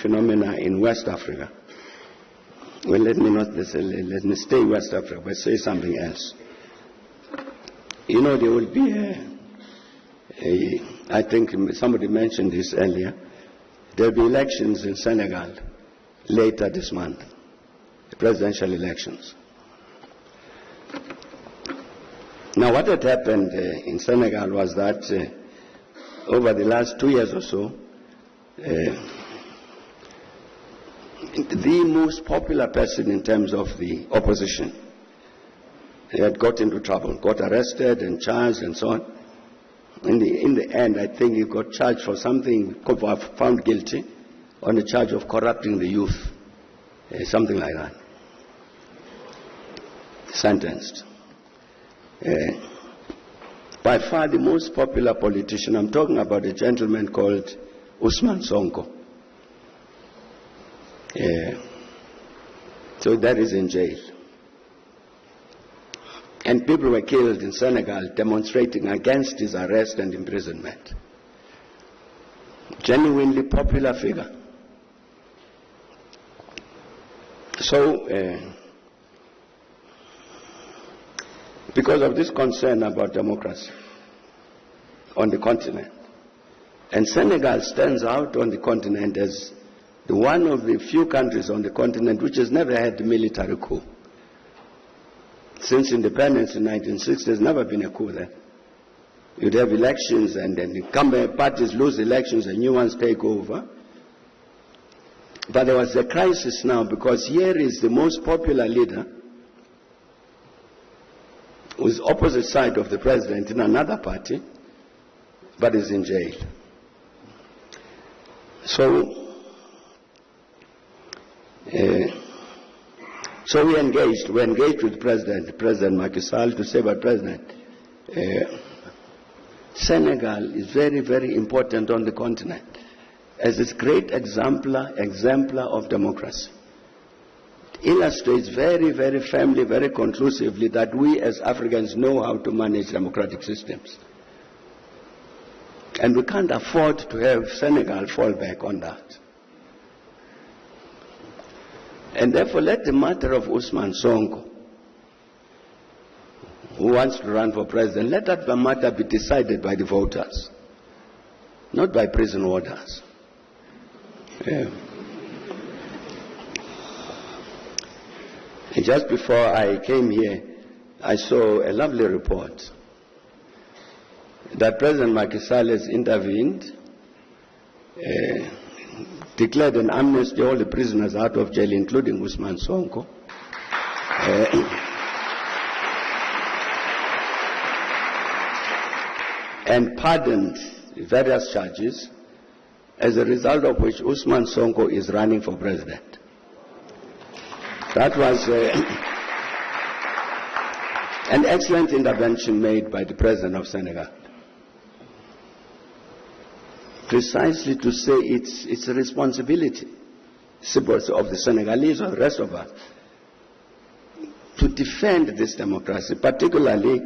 phenomena in West Africa. Well, let me stay West Africa, but say something else. You know, there will be I think somebody mentioned this earlier, there will be elections in Senegal later this month, presidential elections. Now, what had happened in Senegal was that over the last 2 years or so, the most popular person in terms of the opposition had got into trouble, got arrested and charged and so on. In the end, I think he got charged for something, found guilty on the charge of corrupting the youth, something like that. Sentenced. By far the most popular politician, I'm talking about a gentleman called Ousmane Sonko. So that is in jail. And people were killed in Senegal demonstrating against his arrest and imprisonment. Genuinely popular figure. So, because of this concern about democracy on the continent, and Senegal stands out on the continent as one of the few countries on the continent which has never had a military coup. Since independence in 1960, there's never been a coup there. You'd have elections and then the incumbent parties lose elections and new ones take over. But there was a crisis now because here is the most popular leader who is opposite side of the president in another party, but is in jail. So we engaged with President Macky Sall to say, but President, Senegal is very, very important on the continent as a great exemplar of democracy. It illustrates very, very firmly, very conclusively that we as Africans know how to manage democratic systems. And we can't afford to have Senegal fall back on that. And therefore, let the matter of Ousmane Sonko, who wants to run for president, let that matter be decided by the voters, not by prison warders. Yeah. And just before I came here, I saw a lovely report that President Macky Sall has intervened, declared an amnesty all the prisoners out of jail, including Ousmane Sonko, and pardoned various charges, as a result of which Ousmane Sonko is running for president. That was an excellent intervention made by the president of Senegal. Precisely to say it's a responsibility of the Senegalese or the rest of us to defend this democracy, particularly,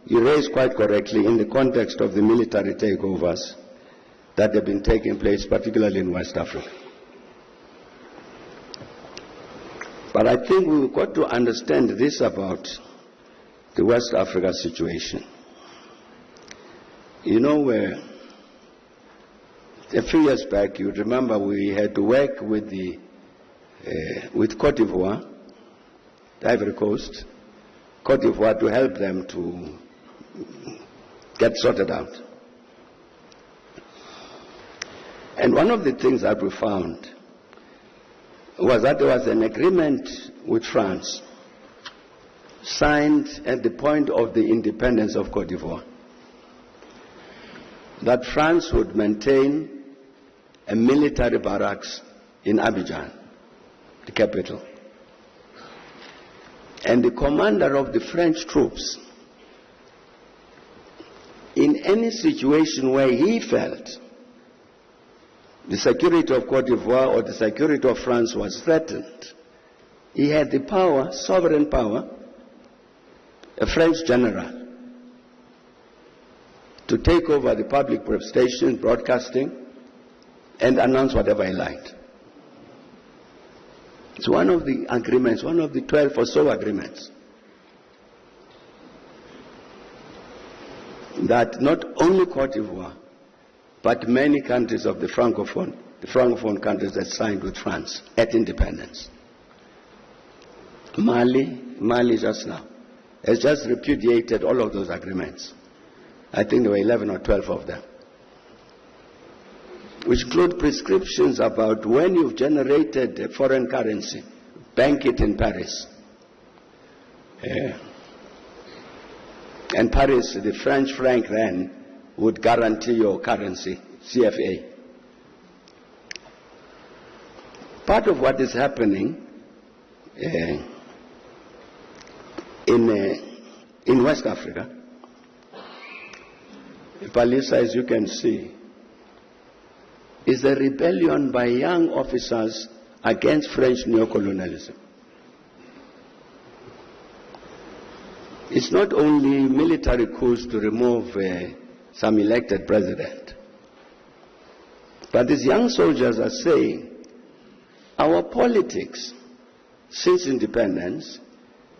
you raised quite correctly, in the context of the military takeovers that have been taking place, particularly in West Africa. But I think we've got to understand this about the West Africa situation. You know, a few years back, you remember we had to work with Côte d'Ivoire, the Ivory Coast, Côte d'Ivoire, to help them to get sorted out. And one of the things that we found was that there was an agreement with France signed at the point of the independence of Côte d'Ivoire, that France would maintain a military barracks in Abidjan, the capital. And the commander of the French troops, in any situation where he felt the security of Côte d'Ivoire or the security of France was threatened, he had the power, sovereign power, a French general, to take over the public stations, broadcasting, and announce whatever he liked. It's one of the agreements, one of the 12 or so agreements, that not only Cote d'Ivoire, but many countries of the Francophone countries that signed with France at independence. Mali just now has just repudiated all of those agreements. I think there were 11 or 12 of them, which include prescriptions about when you've generated a foreign currency, bank it in Paris. And Paris, the French franc then, would guarantee your currency, CFA. Part of what is happening in West Africa, Palisa, as you can see, is a rebellion by young officers against French neocolonialism. It's not only military coups to remove some elected president, but these young soldiers are saying our politics since independence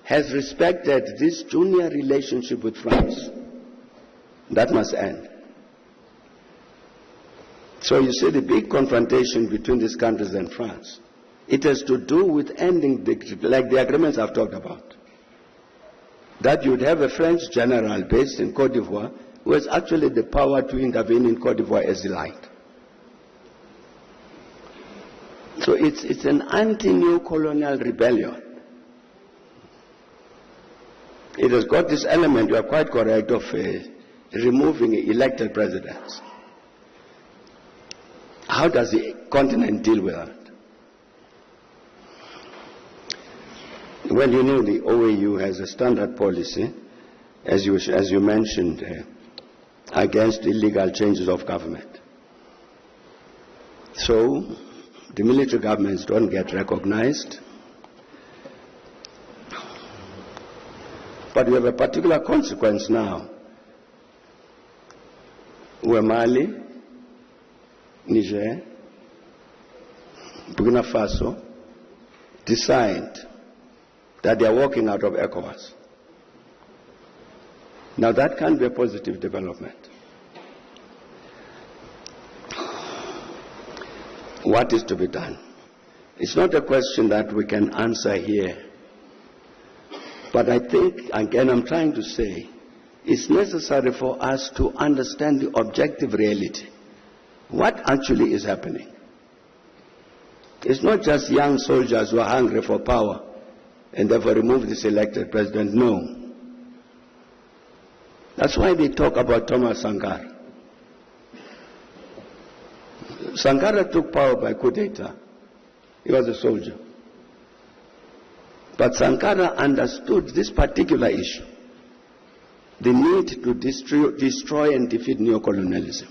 has respected this junior relationship with France. That must end. So you see the big confrontation between these countries and France. It has to do with ending, like the agreements I've talked about. That you'd have a French general based in Cote d'Ivoire who has actually the power to intervene in Cote d'Ivoire as he liked. So it's an anti-neo-colonial rebellion. It has got this element, you are quite correct, of removing elected presidents. How does the continent deal with that? Well, you know, the OAU has a standard policy, as you mentioned, against illegal changes of government. So the military governments don't get recognized. But we have a particular consequence now, where Mali, Niger, Burkina Faso decide that they are walking out of ECOWAS. Now that can be a positive development. What is to be done? It's not a question that we can answer here. But I think, again, I'm trying to say, it's necessary for us to understand the objective reality. What actually is happening? It's not just young soldiers who are hungry for power and therefore remove this elected president. No. That's why they talk about Thomas Sankara. Sankara took power by coup d'etat. He was a soldier. But Sankara understood this particular issue, the need to destroy and defeat neocolonialism.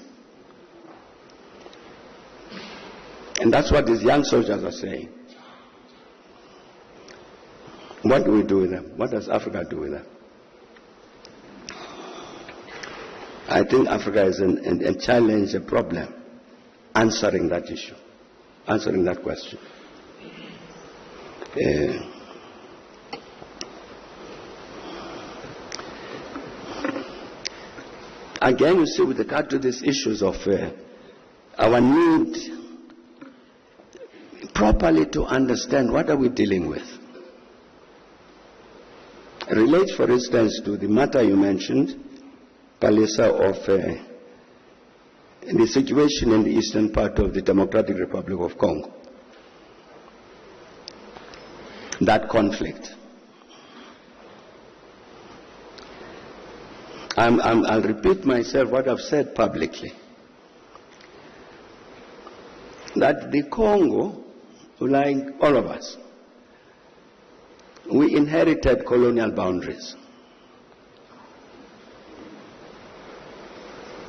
And that's what these young soldiers are saying. What do we do with them? What does Africa do with them? I think Africa is a challenge, a problem, answering that issue, answering that question. Again, you see, with regard to these issues of our need properly to understand what are we dealing with. It relates, for instance, to the matter you mentioned, Palisa, of the situation in the eastern part of the Democratic Republic of Congo. That conflict. I'll repeat myself what I've said publicly. That the Congo, like all of us, we inherited colonial boundaries.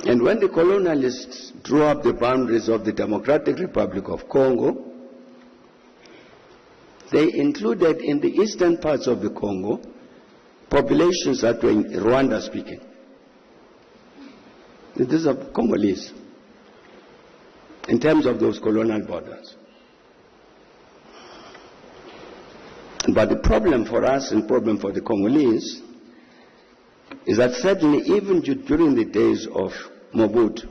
And when the colonialists drew up the boundaries of the Democratic Republic of Congo, they included in the eastern parts of the Congo populations that were Rwanda speaking. These are Congolese in terms of those colonial borders. But the problem for us and problem for the Congolese is that certainly even during the days of Mobutu,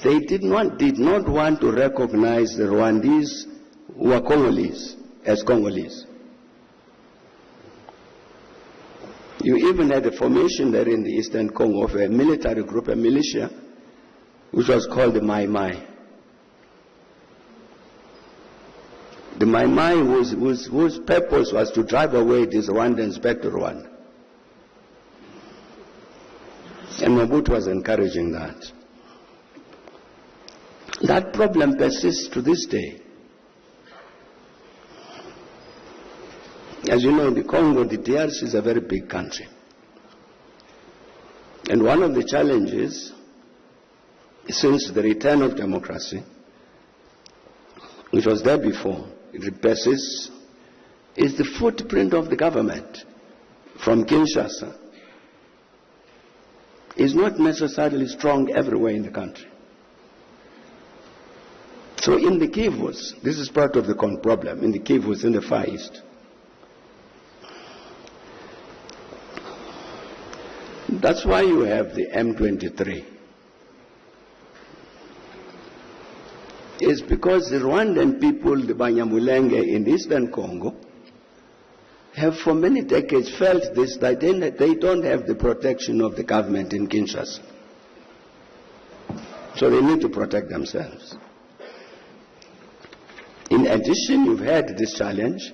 they did not want to recognize the Rwandese who were Congolese as Congolese. You even had a formation there in the Eastern Congo of a military group, a militia, which was called the Mai Mai. The Mai Mai whose purpose was to drive away these Rwandans back to Rwanda. And Mobutu was encouraging that. That problem persists to this day. As you know, in the Congo, the DRC is a very big country. And one of the challenges since the return of democracy, which was there before, it persists, is the footprint of the government from Kinshasa is not necessarily strong everywhere in the country. So in the Kivus, this is part of the problem, in the Kivus in the Far East. That's why you have the M23. It's because the Rwandan people, the Banyamulenge in Eastern Congo, have for many decades felt this, that they don't have the protection of the government in Kinshasa. So they need to protect themselves. In addition, you've had this challenge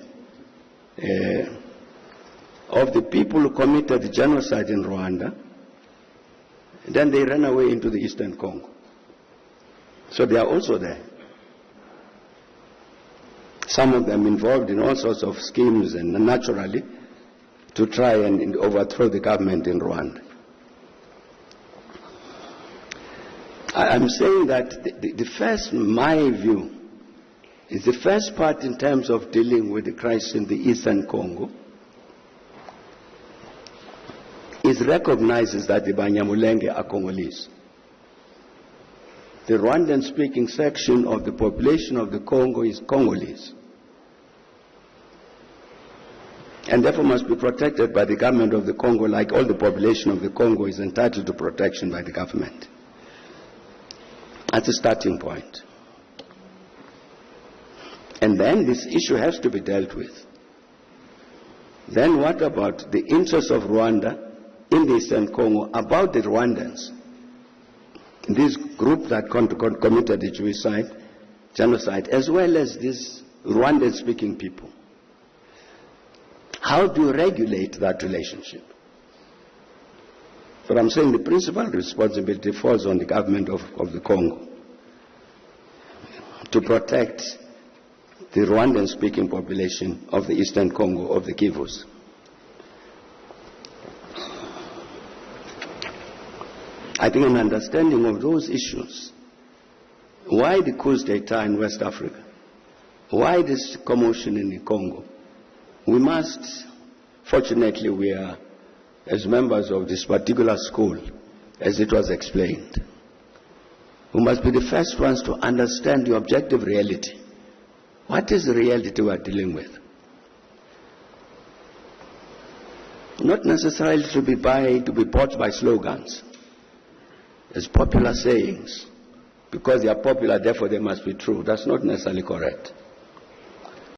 of the people who committed genocide in Rwanda, then they ran away into the Eastern Congo. So they are also there. Some of them involved in all sorts of schemes and naturally to try and overthrow the government in Rwanda. I'm saying that the first, my view, is the first part in terms of dealing with the crisis in the Eastern Congo is recognizes that the Banyamulenge are Congolese. The Rwandan-speaking section of the population of the Congo is Congolese, and therefore must be protected by the government of the Congo, like all the population of the Congo is entitled to protection by the government. That's a starting point. And then this issue has to be dealt with. Then what about the interests of Rwanda in the Eastern Congo, about the Rwandans, this group that committed the genocide, as well as these Rwandan-speaking people? How do you regulate that relationship? But I'm saying the principal responsibility falls on the government of the Congo to protect the Rwandan-speaking population of the Eastern Congo, of the Kivus. I think an understanding of those issues, why the coup d'etat in West Africa, why this commotion in the Congo, we must, fortunately we are, as members of this particular school, as it was explained, we must be the first ones to understand the objective reality. What is the reality we are dealing with? Not necessarily to be bought by slogans, as popular sayings, because they are popular, therefore they must be true. That's not necessarily correct.